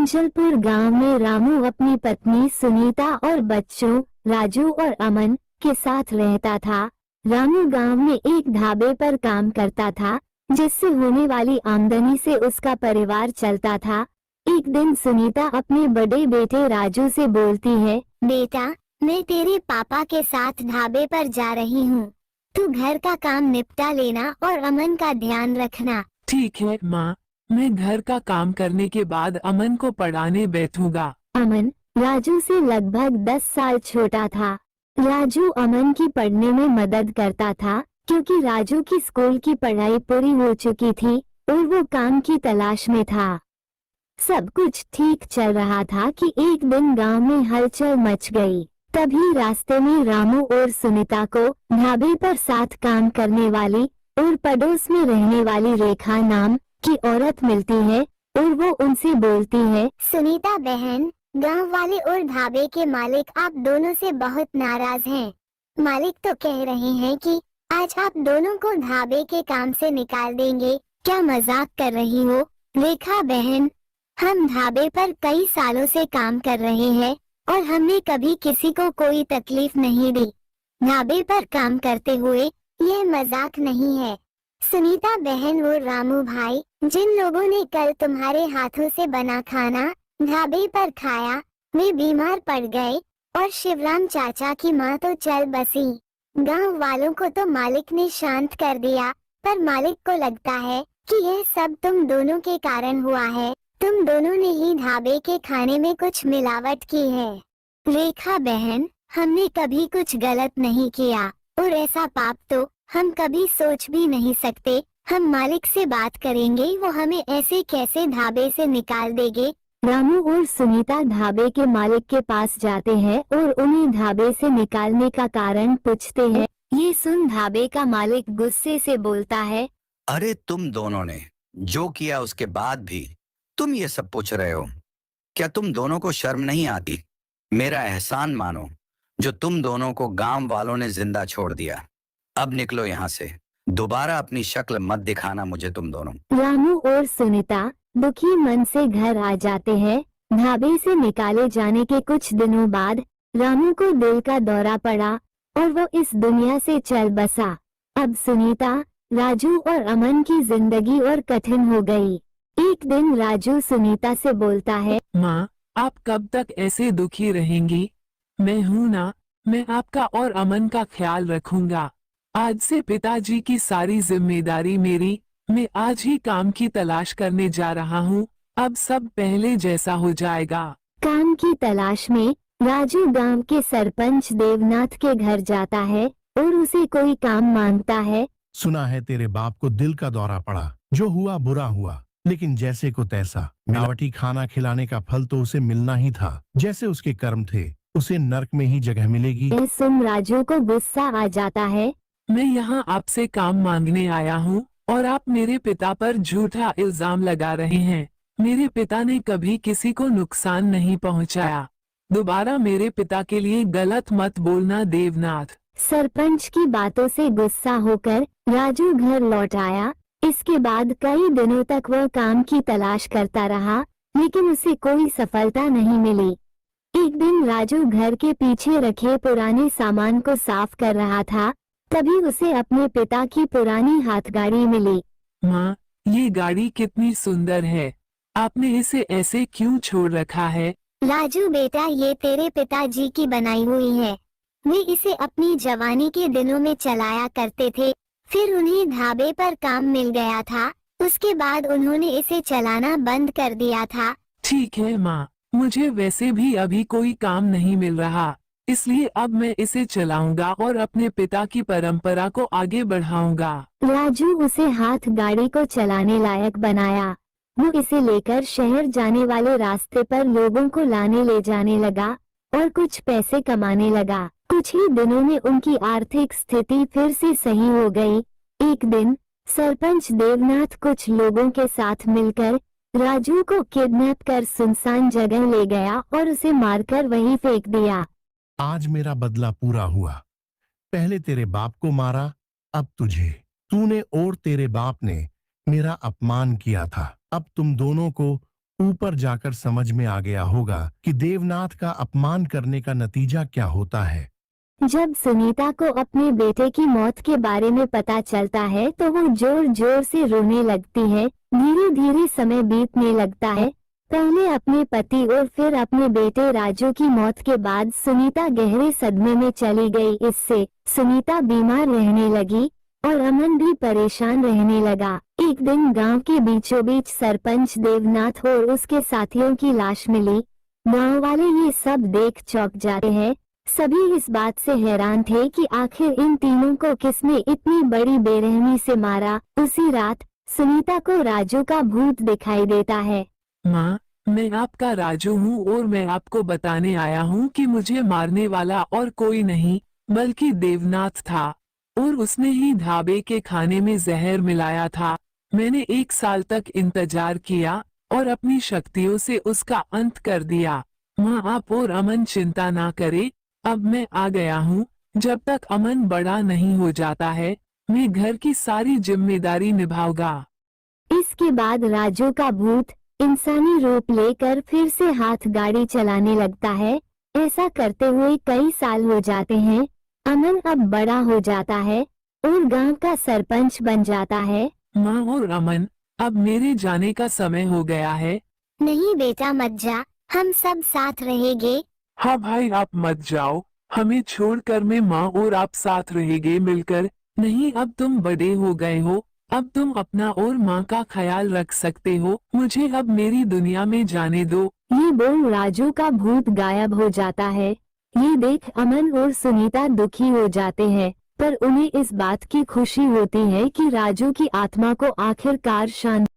मंचलपुर गांव में रामू अपनी पत्नी सुनीता और बच्चों राजू और अमन के साथ रहता था। रामू गांव में एक ढाबे पर काम करता था, जिससे होने वाली आमदनी से उसका परिवार चलता था। एक दिन सुनीता अपने बड़े बेटे राजू से बोलती है, बेटा, मैं तेरे पापा के साथ ढाबे पर जा रही हूँ। तू घर का काम निपटा लेना और अमन का ध्यान रखना। ठीक है माँ, मैं घर का काम करने के बाद अमन को पढ़ाने बैठूंगा। अमन राजू से लगभग 10 साल छोटा था। राजू अमन की पढ़ने में मदद करता था, क्योंकि राजू की स्कूल की पढ़ाई पूरी हो चुकी थी और वो काम की तलाश में था। सब कुछ ठीक चल रहा था कि एक दिन गांव में हलचल मच गई। तभी रास्ते में रामू और सुनीता को ढाबे पर साथ काम करने वाली और पड़ोस में रहने वाली रेखा नाम की औरत मिलती है और वो उनसे बोलती है, सुनीता बहन, गांव वाले और ढाबे के मालिक आप दोनों से बहुत नाराज हैं। मालिक तो कह रहे हैं कि आज आप दोनों को ढाबे के काम से निकाल देंगे। क्या मजाक कर रही हो रेखा बहन? हम ढाबे पर कई सालों से काम कर रहे हैं और हमने कभी किसी को कोई तकलीफ नहीं दी। ढाबे पर काम करते हुए यह मजाक नहीं है। सुनीता बहन और रामू भाई, जिन लोगों ने कल तुम्हारे हाथों से बना खाना ढाबे पर खाया, वे बीमार पड़ गए और शिवराम चाचा की माँ तो चल बसी। गांव वालों को तो मालिक ने शांत कर दिया, पर मालिक को लगता है कि यह सब तुम दोनों के कारण हुआ है। तुम दोनों ने ही ढाबे के खाने में कुछ मिलावट की है। रेखा बहन, हमने कभी कुछ गलत नहीं किया और ऐसा पाप तो हम कभी सोच भी नहीं सकते। हम मालिक से बात करेंगे, वो हमें ऐसे कैसे ढाबे से निकाल देंगे। रामू और सुनीता ढाबे के मालिक के पास जाते हैं और उन्हें ढाबे से निकालने का कारण पूछते हैं। ये सुन ढाबे का मालिक गुस्से से बोलता है, अरे तुम दोनों ने जो किया उसके बाद भी तुम ये सब पूछ रहे हो? क्या तुम दोनों को शर्म नहीं आती? मेरा एहसान मानो जो तुम दोनों को गांव वालों ने जिंदा छोड़ दिया। अब निकलो यहाँ से, दोबारा अपनी शक्ल मत दिखाना मुझे तुम दोनों। रामू और सुनीता दुखी मन से घर आ जाते हैं। ढाबे से निकाले जाने के कुछ दिनों बाद रामू को दिल का दौरा पड़ा और वो इस दुनिया से चल बसा। अब सुनीता, राजू और अमन की जिंदगी और कठिन हो गई। एक दिन राजू सुनीता से बोलता है, माँ, आप कब तक ऐसे दुखी रहेंगी? मैं हूँ ना, मैं आपका और अमन का ख्याल रखूंगा। आज से पिताजी की सारी जिम्मेदारी मेरी। मैं आज ही काम की तलाश करने जा रहा हूँ। अब सब पहले जैसा हो जाएगा। काम की तलाश में राजू गांव के सरपंच देवनाथ के घर जाता है और उसे कोई काम मांगता है। सुना है तेरे बाप को दिल का दौरा पड़ा, जो हुआ बुरा हुआ, लेकिन जैसे को तैसा। मिलावटी खाना खिलाने का फल तो उसे मिलना ही था। जैसे उसके कर्म थे, उसे नर्क में ही जगह मिलेगी। यह सुन राजू को गुस्सा आ जाता है। मैं यहाँ आपसे काम मांगने आया हूँ और आप मेरे पिता पर झूठा इल्जाम लगा रहे हैं। मेरे पिता ने कभी किसी को नुकसान नहीं पहुँचाया। दोबारा मेरे पिता के लिए गलत मत बोलना देवनाथ। सरपंच की बातों से गुस्सा होकर राजू घर लौट आया। इसके बाद कई दिनों तक वह काम की तलाश करता रहा, लेकिन उसे कोई सफलता नहीं मिली। एक दिन राजू घर के पीछे रखे पुराने सामान को साफ कर रहा था, तभी उसे अपने पिता की पुरानी हाथगाड़ी मिली। माँ, ये गाड़ी कितनी सुंदर है। आपने इसे ऐसे क्यों छोड़ रखा है? राजू बेटा, ये तेरे पिताजी की बनाई हुई है। वे इसे अपनी जवानी के दिनों में चलाया करते थे। फिर उन्हें ढाबे पर काम मिल गया था, उसके बाद उन्होंने इसे चलाना बंद कर दिया था। ठीक है माँ, मुझे वैसे भी अभी कोई काम नहीं मिल रहा, इसलिए अब मैं इसे चलाऊंगा और अपने पिता की परंपरा को आगे बढ़ाऊंगा। राजू उसे हाथ गाड़ी को चलाने लायक बनाया। वो इसे लेकर शहर जाने वाले रास्ते पर लोगों को लाने ले जाने लगा और कुछ पैसे कमाने लगा। कुछ ही दिनों में उनकी आर्थिक स्थिति फिर से सही हो गई। एक दिन सरपंच देवनाथ कुछ लोगों के साथ मिलकर राजू को किडनैप कर सुनसान जगह ले गया और उसे मारकर वहीं फेंक दिया। आज मेरा बदला पूरा हुआ। पहले तेरे बाप को मारा, अब तुझे। तूने और तेरे बाप ने मेरा अपमान किया था। अब तुम दोनों को ऊपर जाकर समझ में आ गया होगा कि देवनाथ का अपमान करने का नतीजा क्या होता है। जब सुनीता को अपने बेटे की मौत के बारे में पता चलता है तो वो जोर जोर से रोने लगती है। धीरे धीरे समय बीतने लगता है। पहले अपने पति और फिर अपने बेटे राजू की मौत के बाद सुनीता गहरे सदमे में चली गई। इससे सुनीता बीमार रहने लगी और अमन भी परेशान रहने लगा। एक दिन गांव के बीचों बीच सरपंच देवनाथ और उसके साथियों की लाश मिली। गांव वाले ये सब देख चौंक जाते हैं। सभी इस बात से हैरान थे कि आखिर इन तीनों को किसने इतनी बड़ी बेरहमी से मारा। उसी रात सुनीता को राजू का भूत दिखाई देता है। माँ, मैं आपका राजू हूँ और मैं आपको बताने आया हूँ कि मुझे मारने वाला और कोई नहीं बल्कि देवनाथ था और उसने ही ढाबे के खाने में जहर मिलाया था। मैंने 1 साल तक इंतजार किया और अपनी शक्तियों से उसका अंत कर दिया। माँ, आप और अमन चिंता ना करें, अब मैं आ गया हूँ। जब तक अमन बड़ा नहीं हो जाता है मैं घर की सारी जिम्मेदारी निभाऊंगा। इसके बाद राजू का भूत इंसानी रूप लेकर फिर से हाथ गाड़ी चलाने लगता है। ऐसा करते हुए कई साल हो जाते हैं। अमन अब बड़ा हो जाता है और गांव का सरपंच बन जाता है। माँ और अमन, अब मेरे जाने का समय हो गया है। नहीं बेटा, मत जा, हम सब साथ रहेंगे। हाँ भाई, आप मत जाओ, हमें छोड़कर मैं माँ और आप साथ रहेंगे मिलकर। नहीं, अब तुम बड़े हो गए हो, अब तुम अपना और माँ का ख्याल रख सकते हो। मुझे अब मेरी दुनिया में जाने दो। ये बोल राजू का भूत गायब हो जाता है। ये देख अमन और सुनीता दुखी हो जाते हैं, पर उन्हें इस बात की खुशी होती है कि राजू की आत्मा को आखिरकार शांति